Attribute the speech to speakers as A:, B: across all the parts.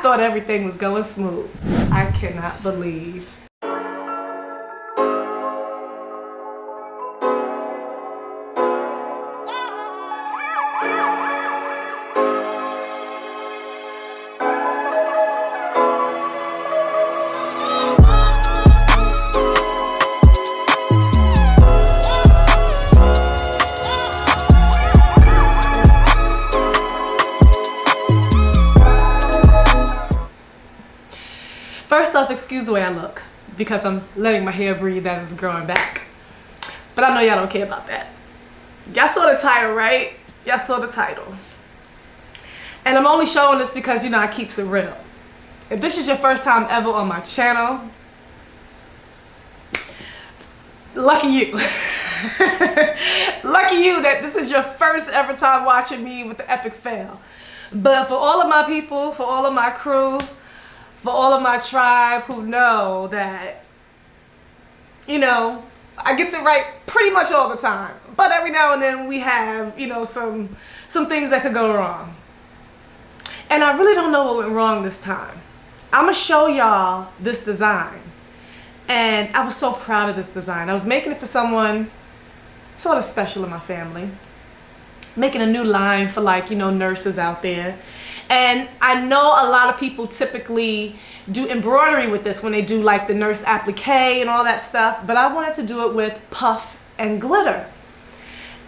A: thought everything was going smooth. I cannot believe. First off, excuse the way I look because I'm letting my hair breathe as it's growing back. But I know y'all don't care about that. Y'all saw the title, right? Y'all saw the title. And I'm only showing this because, you know, I keeps it real. If this is your first time ever on my channel, lucky you. Lucky you that this is your first ever time watching me with the epic fail. But for all of my people, for all of my crew, for all of my tribe who know that, you know, I get it right pretty much all the time. But every now and then we have, you know, some things that could go wrong. And I really don't know what went wrong this time. I'm gonna show y'all this design. And I was so proud of this design. I was making it for someone sort of special in my family. Making a new line for, like, you know, nurses out there. And I know a lot of people typically do embroidery with this when they do like the nurse applique and all that stuff, but I wanted to do it with puff and glitter.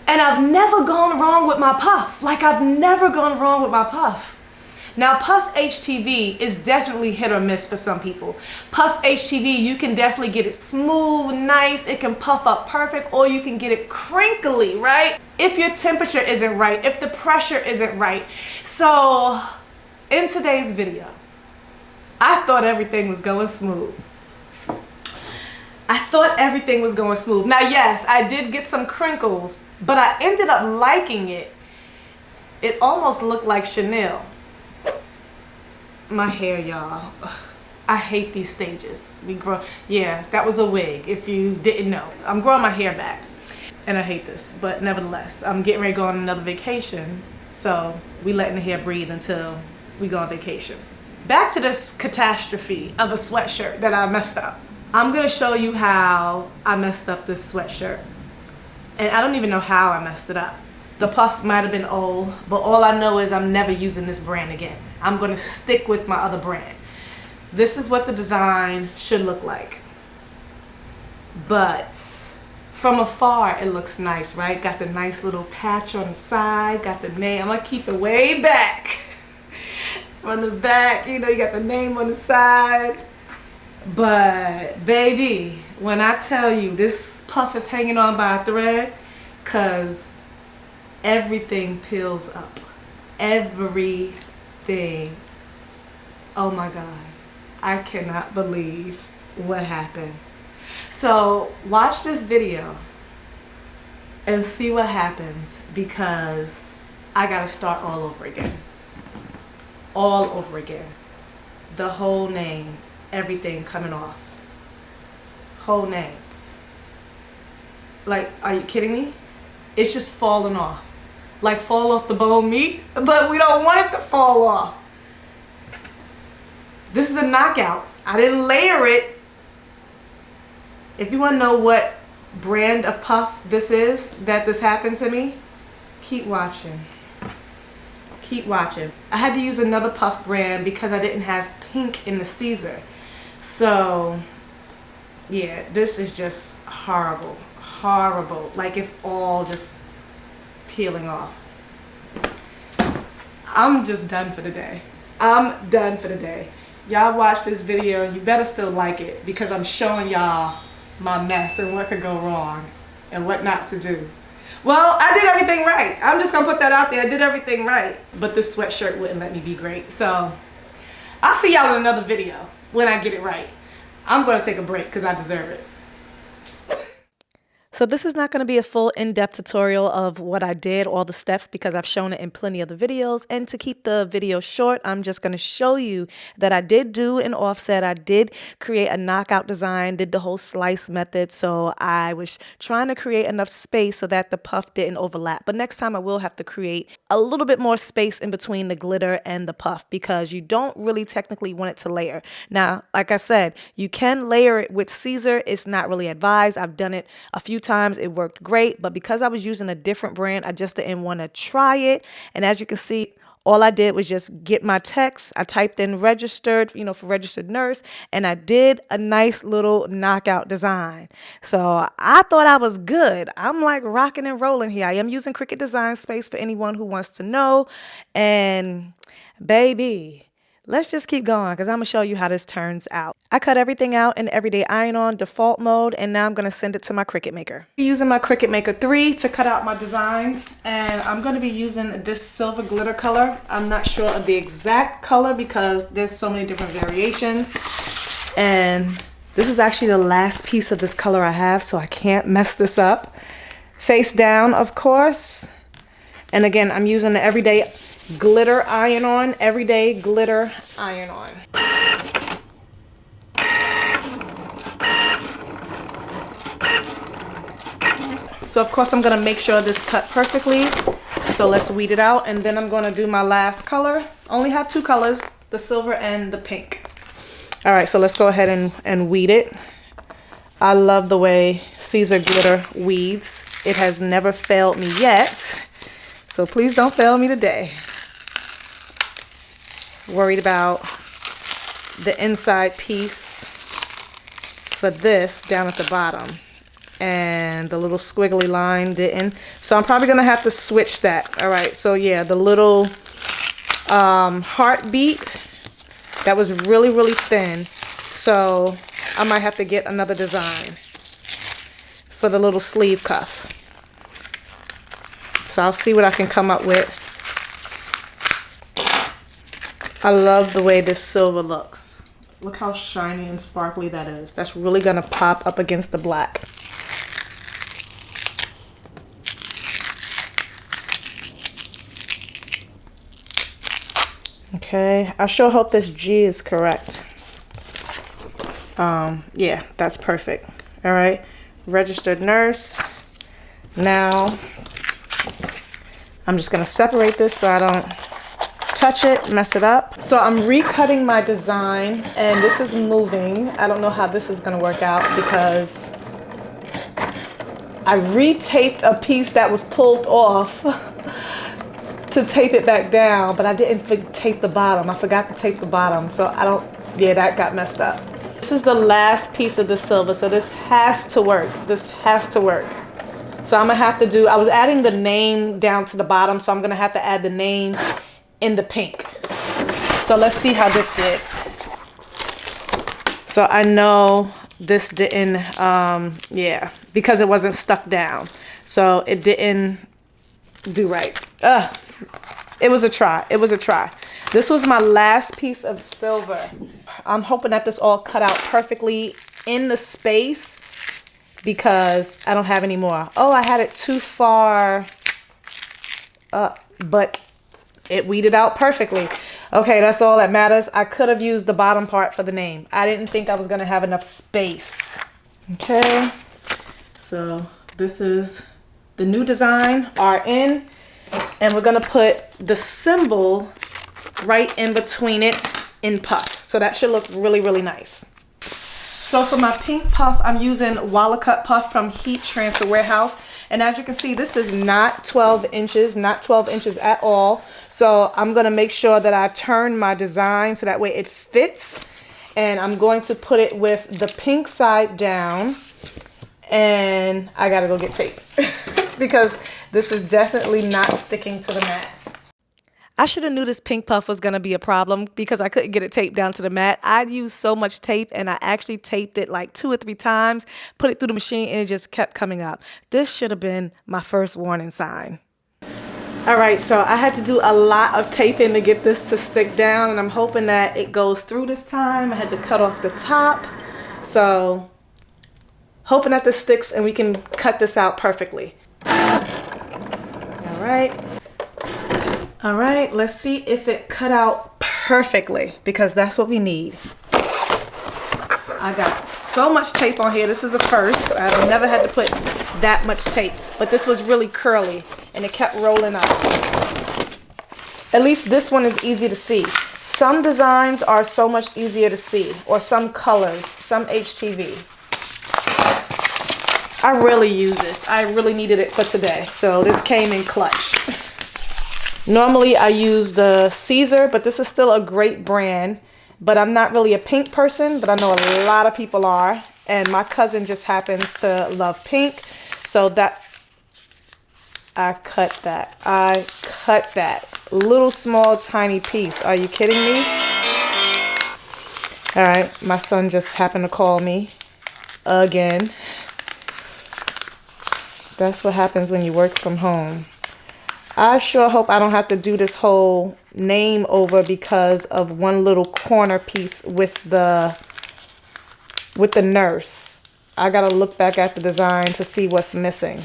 A: And I've never gone wrong with my puff. Like, I've never gone wrong with my puff. Now, Puff HTV is definitely hit or miss for some people. Puff HTV, you can definitely get it smooth, nice, it can puff up perfect, or you can get it crinkly, right? If your temperature isn't right, if the pressure isn't right. So, in today's video, I thought everything was going smooth. I thought everything was going smooth. Now, yes, I did get some crinkles, but I ended up liking it. It almost looked like Chanel. My hair, y'all. I hate these stages. Yeah, that was a wig, if you didn't know. I'm growing my hair back, and I hate this, but nevertheless, I'm getting ready to go on another vacation, so we letting the hair breathe until we go on vacation. Back to this catastrophe of a sweatshirt that I messed up. I'm gonna show you how I messed up this sweatshirt, and I don't even know how I messed it up. The puff might have been old, but all I know is I'm never using this brand again. I'm gonna stick with my other brand. This is what the design should look like. But from afar, it looks nice, right? Got the nice little patch on the side, got the name. I'm gonna keep it way back. From the back, you know, you got the name on the side. But baby, when I tell you this puff is hanging on by a thread, cause everything peels up. Everything. Oh my God. I cannot believe what happened. So watch this video and see what happens, because I gotta start all over again. All over again. The whole name, everything coming off. Whole name. Like, are you kidding me? It's just falling off. Like fall off the bone meat, but we don't want it to fall off. This is a knockout. I didn't layer it. If you want to know what brand of puff this is that this happened to me, keep watching. Keep watching. I had to use another puff brand because I didn't have pink in the Siser. So yeah, this is just horrible. Horrible. Like, it's all just peeling off. I'm just done for the day. I'm done for the day. Y'all watch this video, you better still like it, because I'm showing y'all my mess and what could go wrong and what not to do. Well, I did everything right. I'm just gonna put that out there. I did everything right. But this sweatshirt wouldn't let me be great. So I'll see y'all in another video when I get it right. I'm gonna take a break because I deserve it. So this is not going to be a full in-depth tutorial of what I did, all the steps, because I've shown it in plenty of the videos. And to keep the video short, I'm just going to show you that I did do an offset. I did create a knockout design, did the whole slice method. So I was trying to create enough space so that the puff didn't overlap. But next time I will have to create a little bit more space in between the glitter and the puff, because you don't really technically want it to layer. Now, like I said, you can layer it with Siser. It's not really advised. I've done it a few times. It worked great, but because I was using a different brand, I just didn't want to try it. And as you can see, all I did was just get my text. I typed in registered, for registered nurse, and I did a nice little knockout design. So I thought I was good. I'm like rocking and rolling here. I am using Cricut Design Space for anyone who wants to know. And baby, let's just keep going, because I'm going to show you how this turns out. I cut everything out in Everyday Iron-On default mode, and now I'm going to send it to my Cricut Maker. I'm using my Cricut Maker 3 to cut out my designs, and I'm going to be using this silver glitter color. I'm not sure of the exact color because there's so many different variations, and this is actually the last piece of this color I have, so I can't mess this up. Face down, of course, and again, I'm using the Everyday Glitter Iron-On, Everyday Glitter Iron-On. So of course I'm gonna make sure this cut perfectly. So let's weed it out, and then I'm gonna do my last color. Only have two colors, the silver and the pink. All right, so let's go ahead and weed it. I love the way Siser glitter weeds. It has never failed me yet. So please don't fail me today. Worried about the inside piece for this down at the bottom, and the little squiggly line didn't, so I'm probably gonna have to switch that. All right, so yeah, the little heartbeat, that was really thin, so I might have to get another design for the little sleeve cuff. So I'll see what I can come up with. I love the way this silver looks. Look how shiny and sparkly that is. That's really gonna pop up against the black. Okay, I sure hope this G is correct. Yeah, that's perfect. All right, registered nurse. Now, I'm just gonna separate this so I don't touch it, mess it up. So I'm recutting my design, and this is moving. I don't know how this is gonna work out because I retaped a piece that was pulled off to tape it back down, but I didn't tape the bottom. I forgot to tape the bottom, so yeah, that got messed up. This is the last piece of the silver, so this has to work. This has to work. So I'm gonna have to do, I was adding the name down to the bottom, so I'm gonna have to add the name in the pink. So let's see how this did. So I know this didn't, yeah, because it wasn't stuck down. So it didn't do right. It was a try. It was a try. This was my last piece of silver. I'm hoping that this all cut out perfectly in the space because I don't have any more. Oh, I had it too far up, but it weeded out perfectly. Okay, that's all that matters. I could have used the bottom part for the name. I didn't think I was gonna have enough space. Okay, so this is the new design, RN, and we're gonna put the symbol right in between it in puff. So that should look really nice. So for my pink puff, I'm using Walla Cut puff from Heat Transfer Warehouse. And as you can see, this is not 12 inches, not 12 inches at all. So I'm gonna make sure that I turn my design so that way it fits. And I'm going to put it with the pink side down. And I gotta go get tape because this is definitely not sticking to the mat. I should have knew this pink puff was going to be a problem because I couldn't get it taped down to the mat. I'd used so much tape, and I actually taped it like 2 or 3 times, put it through the machine, and it just kept coming up. This should have been my first warning sign. All right, so I had to do a lot of taping to get this to stick down, and I'm hoping that it goes through this time. I had to cut off the top, so hoping that this sticks and we can cut this out perfectly. All right, let's see if it cut out perfectly, because that's what we need. I got so much tape on here. This is a first. I've never had to put that much tape, but this was really curly and it kept rolling up. At least this one is easy to see. Some designs are so much easier to see, or some colors, some HTV. I really use this. I really needed it for today, so this came in clutch. Normally I use the Siser, but this is still a great brand. But I'm not really a pink person, but I know a lot of people are. And my cousin just happens to love pink. So that, I cut that little small tiny piece. Are you kidding me? All right, my son just happened to call me again. That's what happens when you work from home. I sure hope I don't have to do this whole name over because of one little corner piece with the nurse. I gotta look back at the design to see what's missing,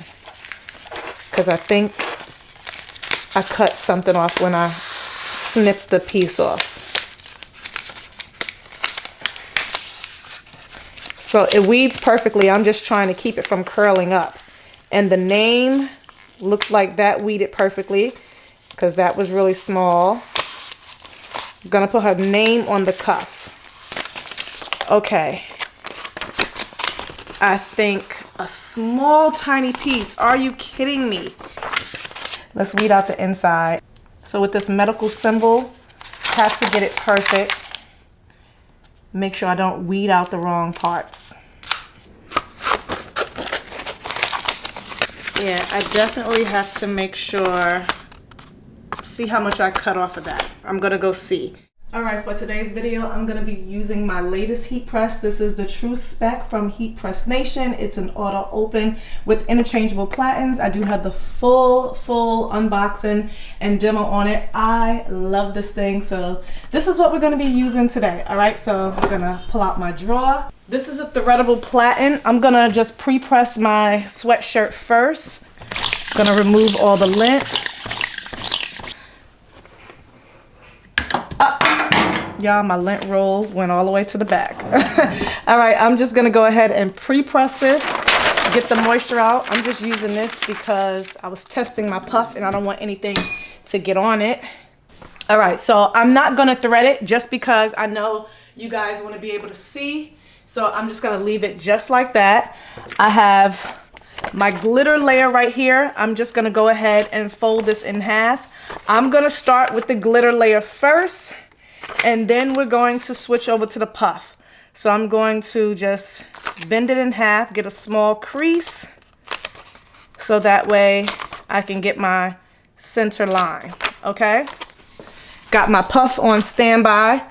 A: because I think I cut something off when I snipped the piece off. So it weeds perfectly. I'm just trying to keep it from curling up. And the name looks like that weeded perfectly, because that was really small. I'm gonna put her name on the cuff. Okay. I think a small tiny piece. Are you kidding me? Let's weed out the inside. So with this medical symbol, I have to get it perfect. Make sure I don't weed out the wrong parts. Yeah, I definitely have to make sure, see how much I cut off of that. I'm gonna go see. All right, for today's video, I'm gonna be using my latest heat press. This is the TrueSpec from HeatPress Nation. It's an auto open with interchangeable platens. I do have the full unboxing and demo on it. I love this thing, so this is what we're gonna be using today. All right, so I'm gonna pull out my drawer. This is a threadable platen. I'm gonna just pre-press my sweatshirt first. I'm gonna remove all the lint. Y'all, my lint roll went all the way to the back. All right, I'm just gonna go ahead and pre-press this, get the moisture out. I'm just using this because I was testing my puff and I don't want anything to get on it. All right, so I'm not gonna thread it just because I know you guys wanna be able to see. So I'm just gonna leave it just like that. I have my glitter layer right here. I'm just gonna go ahead and fold this in half. I'm gonna start with the glitter layer first, and then we're going to switch over to the puff. So I'm going to just bend it in half, get a small crease, so that way I can get my center line, okay? Got my puff on standby.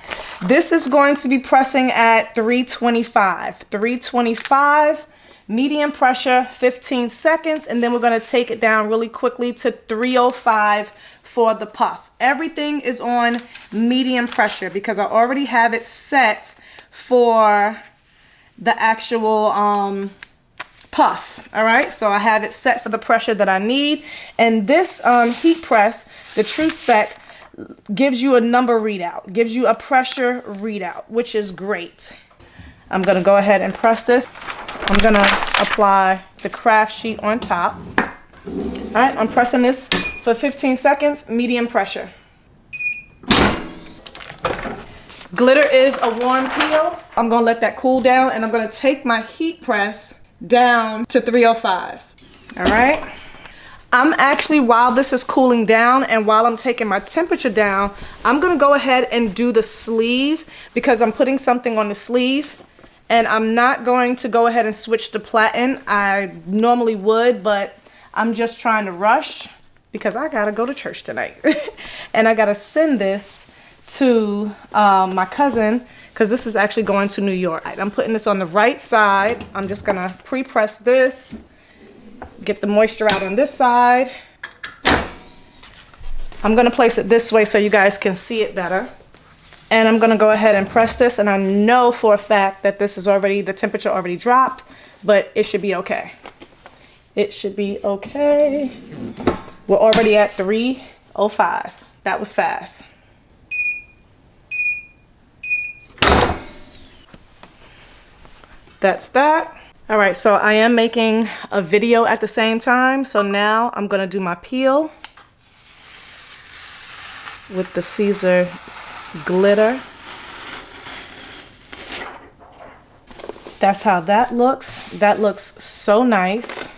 A: This is going to be pressing at 325. 325, medium pressure, 15 seconds, and then we're gonna take it down really quickly to 305 for the puff. Everything is on medium pressure because I already have it set for the actual puff. All right, so I have it set for the pressure that I need. And this heat press, the TrueSpec, gives you a number readout, gives you a pressure readout, which is great. I'm gonna go ahead and press this. I'm gonna apply the craft sheet on top. All right, I'm pressing this for 15 seconds, medium pressure. Glitter is a warm peel. I'm gonna let that cool down, and I'm gonna take my heat press down to 305. All right. I'm actually, while this is cooling down and while I'm taking my temperature down, I'm gonna go ahead and do the sleeve because I'm putting something on the sleeve, and I'm not going to go ahead and switch to platen. I normally would, but I'm just trying to rush because I gotta go to church tonight. And I gotta send this to my cousin because this is actually going to New York. I'm putting this on the right side. I'm just gonna pre-press this. Get the moisture out on this side. I'm gonna place it this way so you guys can see it better. And I'm gonna go ahead and press this, and I know for a fact that this is already, the temperature already dropped. but it should be okay. It should be okay. We're already at 3:05. That was fast. That's that. All right, so I am making a video at the same time. So now I'm gonna do my peel with the Siser glitter. That's how that looks. That looks so nice.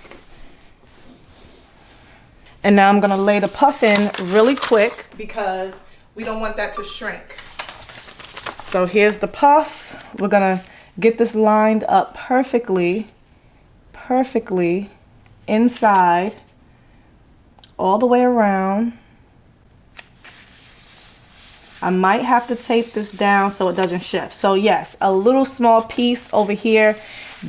A: And now I'm gonna lay the puff in really quick because we don't want that to shrink. So here's the puff. We're gonna get this lined up perfectly inside, all the way around. I might have to tape this down so it doesn't shift. So yes, a little small piece over here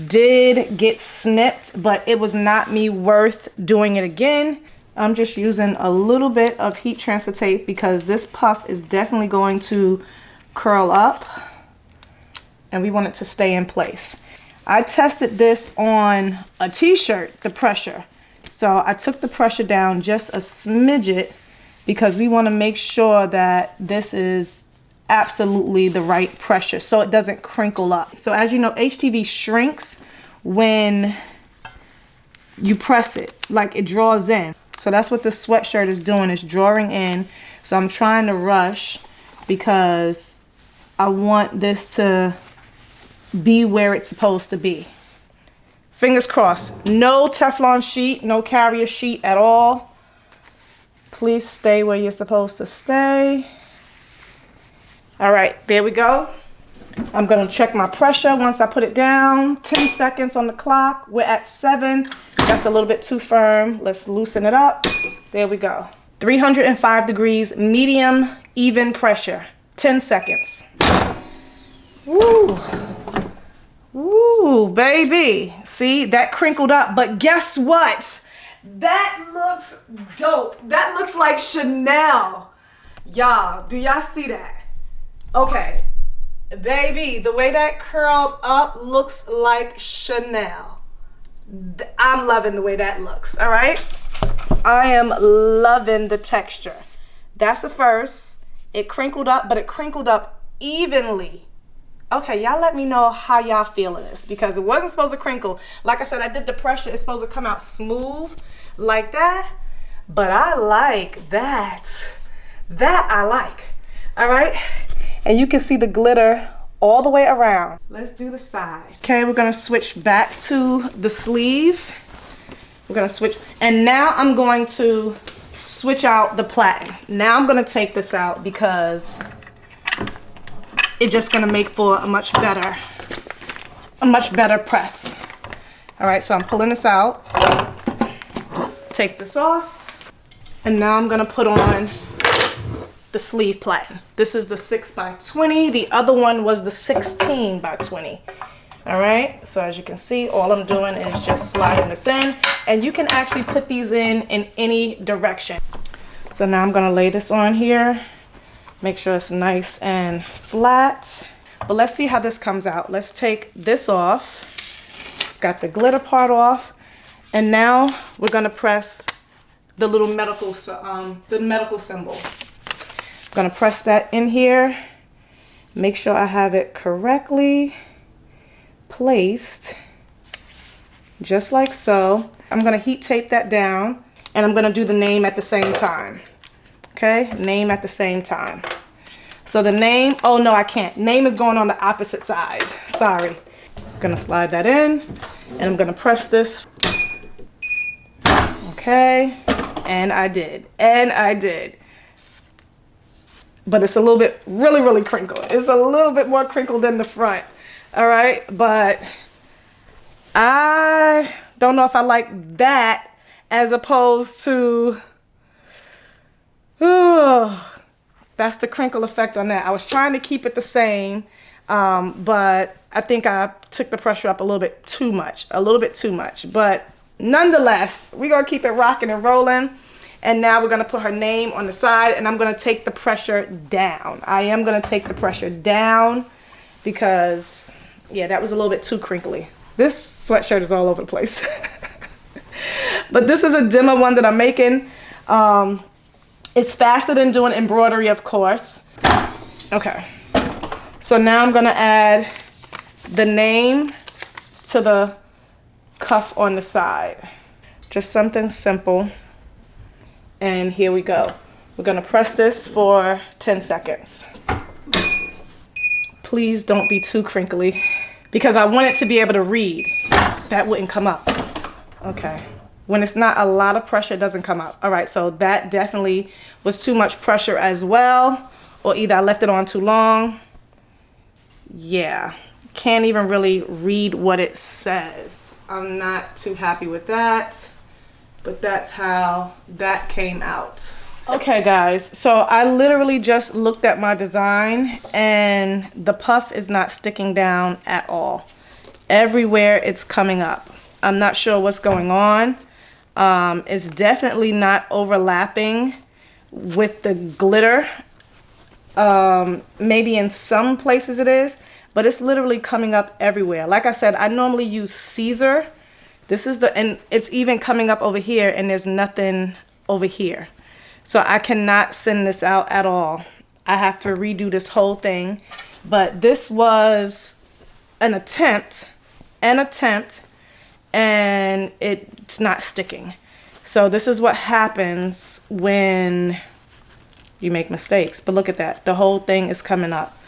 A: did get snipped, but it was not me worth doing it again. I'm just using a little bit of heat transfer tape because this puff is definitely going to curl up and we want it to stay in place. I tested this on a t-shirt, the pressure. So I took the pressure down just a smidget because we want to make sure that this is absolutely the right pressure so it doesn't crinkle up. So as you know, HTV shrinks when you press it, like it draws in. So that's what this sweatshirt is doing, it's drawing in. So I'm trying to rush because I want this to be where it's supposed to be. Fingers crossed. No Teflon sheet, no carrier sheet at all. Please stay where you're supposed to stay. All right, there we go. I'm gonna check my pressure once I put it down. 10 seconds on the clock. We're at 7. That's a little bit too firm. Let's loosen it up. There we go. 305 degrees, medium, even pressure. 10 seconds. Woo. Woo, baby. See, that crinkled up, but guess what? That looks dope. That looks like Chanel. Y'all, do y'all see that? Okay, baby, the way that curled up looks like Chanel. I'm loving the way that looks, all right? I am loving the texture. That's the first. It crinkled up, but it crinkled up evenly. Okay, y'all let me know how y'all feeling this because it wasn't supposed to crinkle. Like I said, I did the pressure. It's supposed to come out smooth like that, but I like that. That I like, all right? And you can see the glitter all the way around. Let's do the side. Okay, we're gonna switch back to the sleeve. We're gonna switch, and now I'm going to switch out the platen. Now I'm gonna take this out because it's just gonna make for a much better press. All right, so I'm pulling this out. Take this off. And now I'm gonna put on the sleeve platen. This is the 6x20. The other one was the 16x20. All right, so as you can see, all I'm doing is just sliding this in, and you can actually put these in any direction. So now I'm gonna lay this on here. Make sure it's nice and flat. But let's see how this comes out. Let's take this off. Got the glitter part off. And now we're gonna press the little medical symbol. Gonna press that in here. Make sure I have it correctly placed, just like so. I'm gonna heat tape that down, and I'm gonna do the name at the same time. Okay, name at the same time. So the name, oh no, I can't. Name is going on the opposite side. Sorry. I'm gonna slide that in, and I'm gonna press this. Okay, and I did. But it's a little bit, really crinkled. It's a little bit more crinkled in the front. All right, but I don't know if I like that as opposed to, that's the crinkle effect on that. I was trying to keep it the same, but I think I took the pressure up a little bit too much, but nonetheless, we're gonna keep it rocking and rolling. And now we're gonna put her name on the side, and I'm gonna take the pressure down. I am gonna take the pressure down because, yeah, that was a little bit too crinkly. This sweatshirt is all over the place. But this is a dimmer one that I'm making. It's faster than doing embroidery, of course. Okay. So now I'm gonna add the name to the cuff on the side. Just something simple. And here we go. We're gonna press this for 10 seconds. Please don't be too crinkly because I want it to be able to read. That wouldn't come up. Okay. When it's not a lot of pressure, it doesn't come up. All right, so that definitely was too much pressure as well, or either I left it on too long. Yeah, can't even really read what it says. I'm not too happy with that, but that's how that came out. Okay guys, so I literally just looked at my design and the puff is not sticking down at all. Everywhere it's coming up. I'm not sure what's going on. It's definitely not overlapping with the glitter. Maybe in some places it is, but it's literally coming up everywhere. Like I said, I normally use Siser. This is and it's even coming up over here and there's nothing over here. So I cannot send this out at all. I have to redo this whole thing. But this was an attempt, and it's not sticking. So this is what happens when you make mistakes. But look at that. The whole thing is coming up.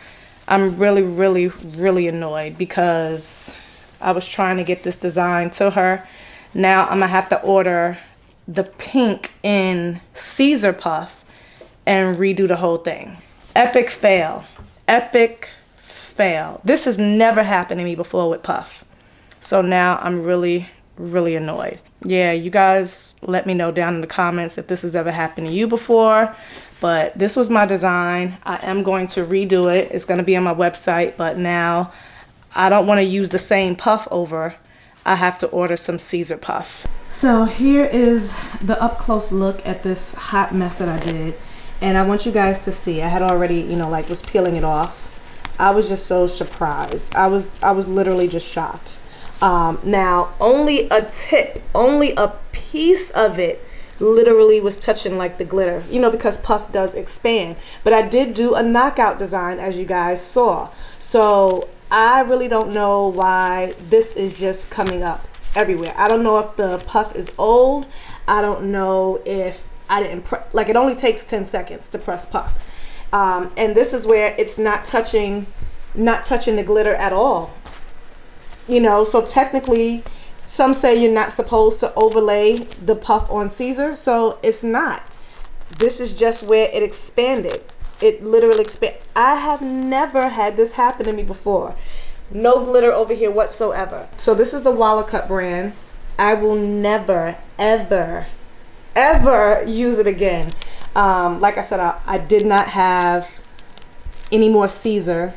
A: I'm really, really, really annoyed because I was trying to get this design to her. Now I'm gonna have to order the pink in Siser puff and redo the whole thing. Epic fail. Epic fail. This has never happened to me before with puff. So now I'm really, really annoyed. Yeah, you guys let me know down in the comments if this has ever happened to you before. But this was my design. I am going to redo it. It's going to be on my website, but now I don't want to use the same puff over. I have to order some Siser puff. So here is the up close look at this hot mess that I did. And I want you guys to see, I had already, you know, like was peeling it off. I was just so surprised. I was literally just shocked. Now only a tip, only a piece of it literally was touching like the glitter, you know, because puff does expand. But I did do a knockout design, as you guys saw. So I really don't know why this is just coming up everywhere. I don't know if the puff is old. I don't know if I didn't like it only takes 10 seconds to press puff. And this is where it's not touching the glitter at all. You know, so technically some say you're not supposed to overlay the puff on Siser, so it's not. This is just where it expanded. It literally expanded. I have never had this happen to me before. No glitter over here whatsoever. So this is the Wallercut brand. I will never, ever, ever use it again. Like I said, I did not have any more Siser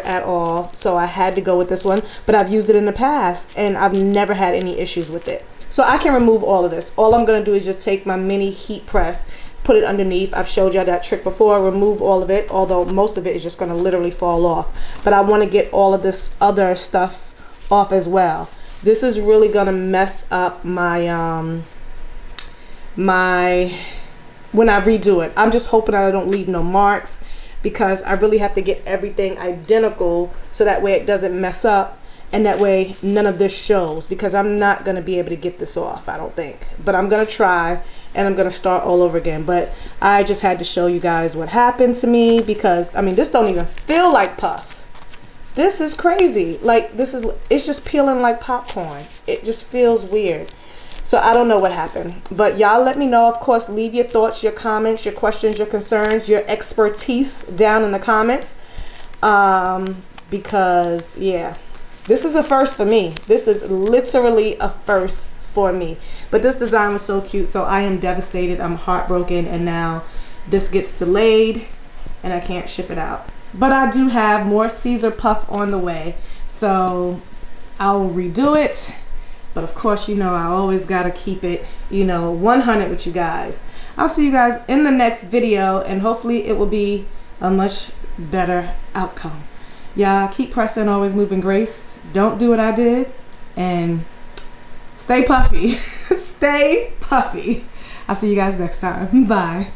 A: at all, so I had to go with this one. But I've used it in the past and I've never had any issues with it. So I can remove all of this. All I'm going to do is just take my mini heat press, put it underneath. I've showed y'all that trick before. Remove all of it, although most of it is just going to literally fall off. But I want to get all of this other stuff off as well. This is really going to mess up my when I redo it. I'm just hoping that I don't leave no marks, because I really have to get everything identical so that way it doesn't mess up, and that way none of this shows, because I'm not going to be able to get this off, I don't think. But I'm going to try, and I'm going to start all over again. But I just had to show you guys what happened to me, because I mean, this don't even feel like puff. This is crazy. Like, it's just peeling like popcorn. It just feels weird. So I don't know what happened, but y'all let me know. Of course, leave your thoughts, your comments, your questions, your concerns, your expertise down in the comments. Because yeah, this is a first for me. This is literally a first for me. But this design was so cute, so I am devastated. I'm heartbroken, and now this gets delayed and I can't ship it out. But I do have more Siser puff on the way, so I'll redo it. But of course, you know, I always got to keep it, you know, 100 with you guys. I'll see you guys in the next video, and hopefully it will be a much better outcome. Y'all keep pressing, always moving grace. Don't do what I did, and stay puffy. Stay puffy. I'll see you guys next time. Bye.